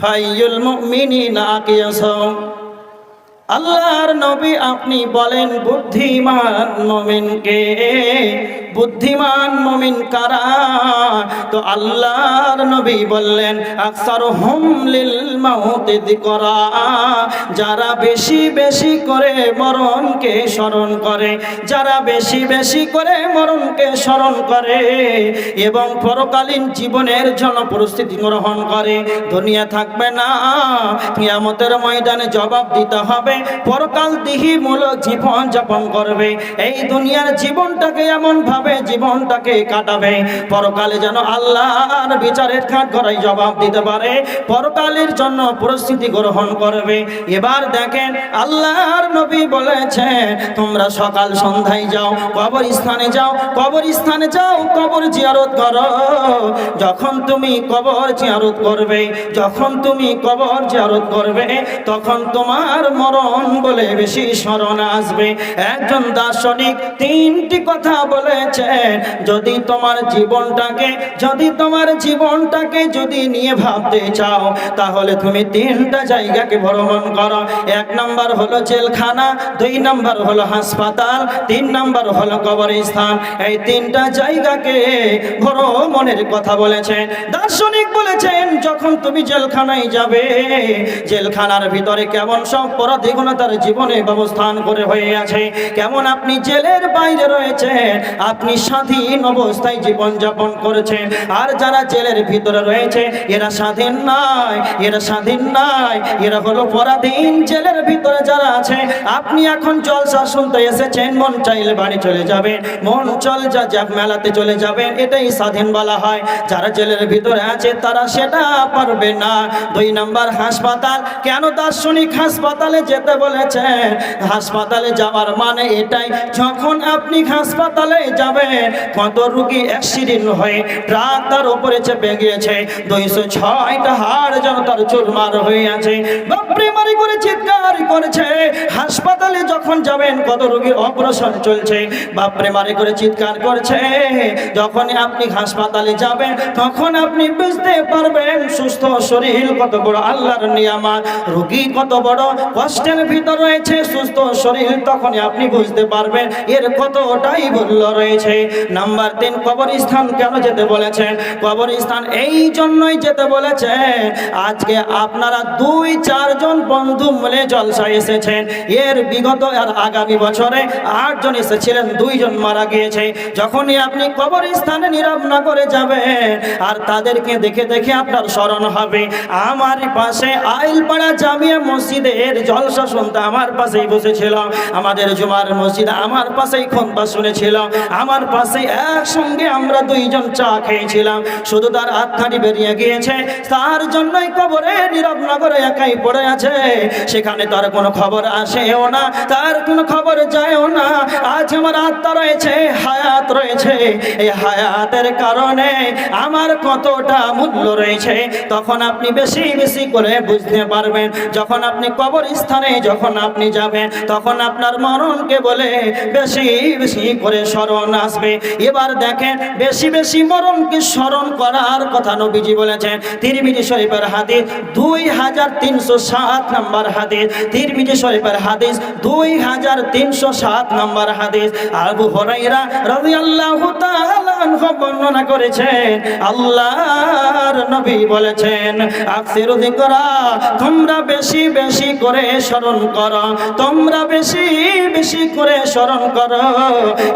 ফাইয়ুল মুমিনিনা আকিয়াসাম। আল্লাহর নবী আপনি বলেন বুদ্ধিমান মুমিনকে। বুদ্ধিমান মুমিন কারা? তো আল্লাহর নবী বললেন আকসারুহুম লিল মাউতি যিকরা, যারা বেশি বেশি করে মরণকে স্মরণ করে, যারা বেশি বেশি করে মরণকে স্মরণ করে এবং পরকালীন জীবনের জন্য প্রস্তুতি গ্রহণ করে। দুনিয়া থাকবে না, কিয়ামতের ময়দানে জবাব দিতে হবে, পরকাল দিহিমূলক জীবন যাপন করবে। এই দুনিয়ার জীবনটাকে এমন ভাবে জীবনটাকে কাটাবে, পরকালে যেন আল্লাহর বিচারের কাঠগড়ায় জবাব দিতে পারে, পরকালের জন্য প্রস্তুতি গ্রহণ করবে। এবার দেখেন আল্লাহর নবী বলেছেন তোমরা সকাল সন্ধ্যায় যাও, কবরস্থানে যাও, কবরস্থানে যাও, কবর জিয়ারত করো। যখন তুমি কবর জিয়ারত করবে, যখন তুমি কবর জিয়ারত করবে, তখন তোমার মরণ বলে বেশি স্মরণ আসবে। একজন দার্শনিক তিনটি কথা বলেছেন, যদি তোমার জীবনটাকে যদি নিয়ে ভাবতে চাও, তাহলে তুমি তিনটা জায়গাকে ভ্রমণ করো। এক নাম্বার হলো জেলখানা, দুই নাম্বার হলো হাসপাতাল, তিন নাম্বার হলো কবরস্থান। এই তিনটা জায়গাকে ভ্রমণের কথা বলেছেন দার্শনিক। বলেছেন যখন তুমি জেলখানায় যাবে, জেলখানার ভিতরে কেমন সব অপরাধীগুলো তার জীবনে ব্যবস্থান করে হয়ে আছে, কেমন আপনি জেলের বাইরে রয়েছেন, আপনি স্বাধীন অবস্থায় জীবন যাপন করেছেন। আর যারা জেলের ভিতরে রয়েছে এরা স্বাধীন নয়, এরা স্বাধীন নয়, এরা হলো পরাধীন। জেলের ভিতরে যারা আছে, আপনি এখন জলসা শুনতে এসেছেন, মন চাইলে বাড়ি চলে যাবেন, মন চল যা মেলাতে চলে যাবেন, এটাই স্বাধীন বলা হয়। যারা জেলের ভিতরে আছে তারা সেটা পারবে না। দুই নাম্বার হাসপাতাল। কেন দার্শনিক হাসপাতালে যেতে বলেছেন? হাসপাতালে যাওয়ার মানে এটাই, যখন আপনি হাসপাতালে যাবেন, কত রোগী অ্যাক্সিডেন্ট হয়ে ট্রাক তার উপরে চেপে গিয়েছে, 206টা হাড় যেন তার চুরমার হয়ে আছে, বাপরে মারি করে চিৎকার করেছে। হাসপাতালে যখন যাবেন, কত রোগীর অপারেশন চলছে, বাপরে মারি করে চিৎকার করছে। যখন আপনি হাসপাতালে যাবেন, তখন আপনি বুঝতে পারবেন সুস্থ শরীর কত বড় আল্লাহর নিয়ামত, রোগী কত বড় কষ্টের ভিতর রয়েছে, সুস্থ শরীর তখনই আপনি বুঝতে পারবেন এর কতটাই মূল্য রয়েছে। নাম্বার 3, কবরস্থান কেন যেতে বলেছেন? কবরস্থান এই জন্যই যেতে বলেছেন, আজকে আপনারা 2-4 জন বন্ধু মিলে জলসায় এসেছেন, এর বিগত আর আগামী বছরে 8 জন এসেছিলেন, 2 জন মারা গিয়েছে। যখনই আপনি কবরস্থানে নীরব না করে যাবেন, আর তাদেরকে দেখে দেখে আপনার স্মরণ হবে, আমার পাশে আইলপাড়া জামিয়া মসজিদের জলসা শুনতে আমার পাশেই বসেছিল, আমাদের জুমার মসজিদ আমার পাশেই খুতবা শুনেছিল, আমার পাশে একসঙ্গে আমরা 2 জন চা খেয়েছিলাম, শুধু তার আত্মাটি বেরিয়ে গিয়েছে, তার জন্যই কবরে নীরব না করে একাই পড়ে আছে। সেখানে তার কোনো খবর আসেও না, তার কোনো খবর যায়ও না। আজ আমার আত্মা রয়েছে, হায়াত রয়েছে, এই হায়াতের কারণে আমার কতটা মূল্য রয়েছে, তখন আপনি বেশি বেশি করে বুঝতে পারবেন। যখন আপনি কবরস্থানে যখন আপনি যাবেন, তখন আপনার মরণকে বলে বেশি বেশি করে স্মরণ আসবে। এবার দেখেন বেশি বেশি মরণকে স্মরণ করার কথা নবীজি বলেছেন। তিরমিজি শরীফের হাদিস 2307 নম্বর হাদিস, তিরমিজি শরীফের হাদিস 2307 নম্বর হাদিস। আবু হুরায়রা রাদিয়াল্লাহু তাআলা আনহু বর্ণনা করেছেন, আল্লাহর নবী বলেছেন আকসিরু যিকরা, তোমরা বেশি বেশি করে স্মরণ করো, তোমরা বেশি বেশি করে স্মরণ করো,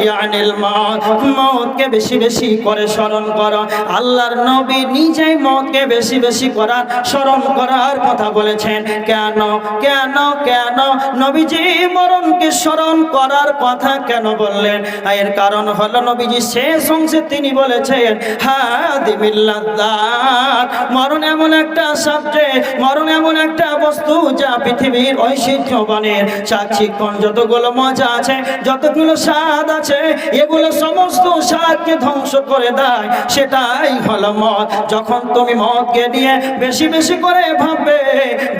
ইয়ানিল মউত, মউতকে বেশি বেশি করে স্মরণ করো। আল্লাহর নবী নিজেই মউতকে বেশি বেশি করার স্মরণ করার কথা বলেছেন। কেন কেন কেন নবীজি মরণকে স্মরণ করার কথা কেন বললেন? এর কারণ হলো নবীজি শেষ অংশে তিনি বলেছেন হাদিমিল্লাযাত, মরণ এমন একটা সাবজেক্ট, মরণ এমন একটা বস্তু যা পৃথিবীর ঐশ্বর্যবানের সাক্ষীক্ষণ যতগুলো মজা আছে, যতগুলো স্বাদ আছে, এগুলো সমস্ত স্বাদকে ধ্বংস করে দেয়, সেটাই হলো মত। যখন তুমি মতকে নিয়ে বেশি বেশি করে ভাববে,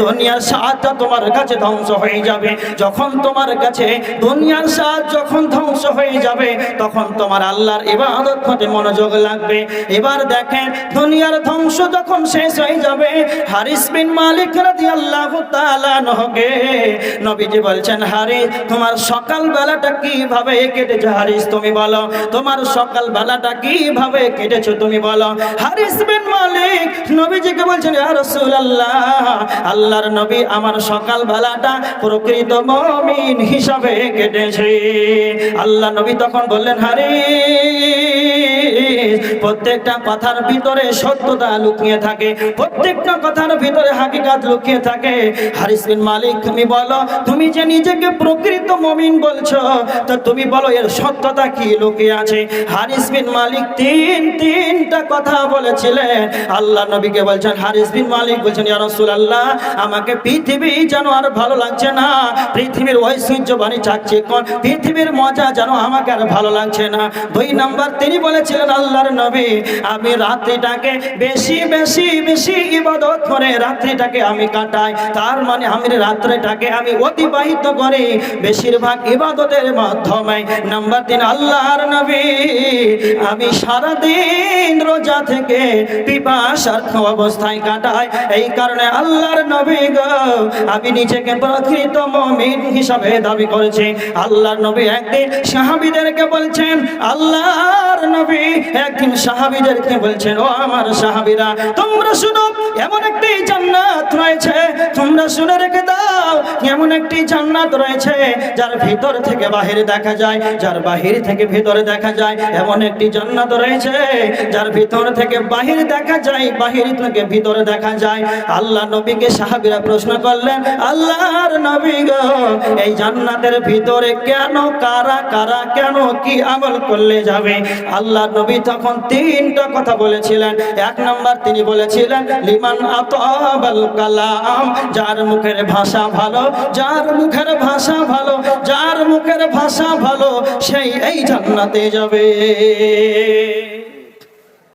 দুনিয়ার স্বাদটা তোমার কাছে ধ্বংস হয়ে যাবে। যখন তোমার কাছে দুনিয়ার স্বাদ যখন ধ্বংস হয়ে যাবে, তখন তোমার আল্লাহর ইবাদত করতে মনোযোগ লাগবে। এবার দেখেন, দুনিয়ার ধ্বংস যখন শেষ হয়ে যাবে, হারিস বিন মালিক রাদিয়াল্লাহু তাআলা আনহুকে নবীজি বলছেন, হারিস তোমার সকাল বেলাটা কিভাবে কেটেছে? হারিস তুমি বলো, তোমার সকাল বেলাটা কিভাবে কেটেছে তুমি বলো। হারিস বিন মালিক নবীজিকে বলছেন, ইয়া রাসূলুল্লাহ, আল্লাহর নবী, আমার সকাল বেলাটা প্রকৃত মুমিন হিসাবে কেটেছে। আল্লাহ নবী তখন বললেন, হারিস, প্রত্যেকটা কথার ভিতরে সত্যতা লুকিয়ে থাকে, প্রত্যেকটা কথার ভিতরে হাকিকাত লুকিয়ে থাকে। হারিস বিন মালিক, তুমি বলো, তুমি যে নিজেকে প্রকৃত মুমিন বলছো, তো তুমি বলো এর সত্যতা কি লুকিয়ে আছে? হারিস বিন মালিক তিনটা কথা বলেছিলেন। আল্লাহ নবীকে বলছেন, হারিস বিন মালিক বলছেন, ইয়া রাসূলুল্লাহ, আমাকে পৃথিবী যেন আর ভালো লাগছে না, পৃথিবীর ঐশ্বর্য বাণী চাচ্ছে, পৃথিবীর মজা যেন আমাকে আর ভালো লাগছে না। 2 নাম্বার তিনি বলেছিলেন, আল্লাহর নবী, আমি রাত্রিটাকে বেশি বেশি বেশি ইবাদত করে রাত্রিটাকে আমি কাটাই, তার মানে আমি রাত্রিটাকে আমি অতিবাহিত করি বেশিরভাগ ইবাদতের মাধ্যমে। নাম্বার 3, আল্লাহর নবী, আমি সারাদিন রোজা থেকে পিপাসার অবস্থায় কাটাই। এই কারণে আল্লাহর নবী গো, আমি নিজেকে প্রকৃত মুমিন হিসাবে দাবি করেছি। আল্লাহর নবী একদিন সাহাবীদেরকে বলছেন, আল্লাহর নবী একদিন সাহাবীদেরকে বলছেন, ও আমার সাহাবীরা, তোমরা শুনো, এমন একটি জান্নাত রয়েছে, তোমরা শুনে রেখে দাও, এমন একটি জান্নাত রয়েছে যার ভিতর থেকে বাহিরে দেখা যায়, যার বাহির থেকে ভিতরে দেখা যায়। এমন একটি জান্নাত রয়েছে যার ভিতর থেকে বাহির দেখা যায়, বাহির থেকে ভিতরে দেখা যায়। আল্লাহ নবীকে সাহাবীরা প্রশ্ন করলেন, আল্লাহর নবী গো, এই জান্নাতের ভিতরে কেন, কারা কারা, কেন, কি আমল করলে যাবে? আল্লাহ নবী তখন 3টা কথা বলেছিলেন। 1 নাম্বার তিনি বলেছিলেন, লিমান আতাবাল কালাম, যার মুখের ভাষা ভালো, যার মুখের ভাষা ভালো, যার মুখের ভাষা ভালো, সেই এই জান্নাতে যাবে।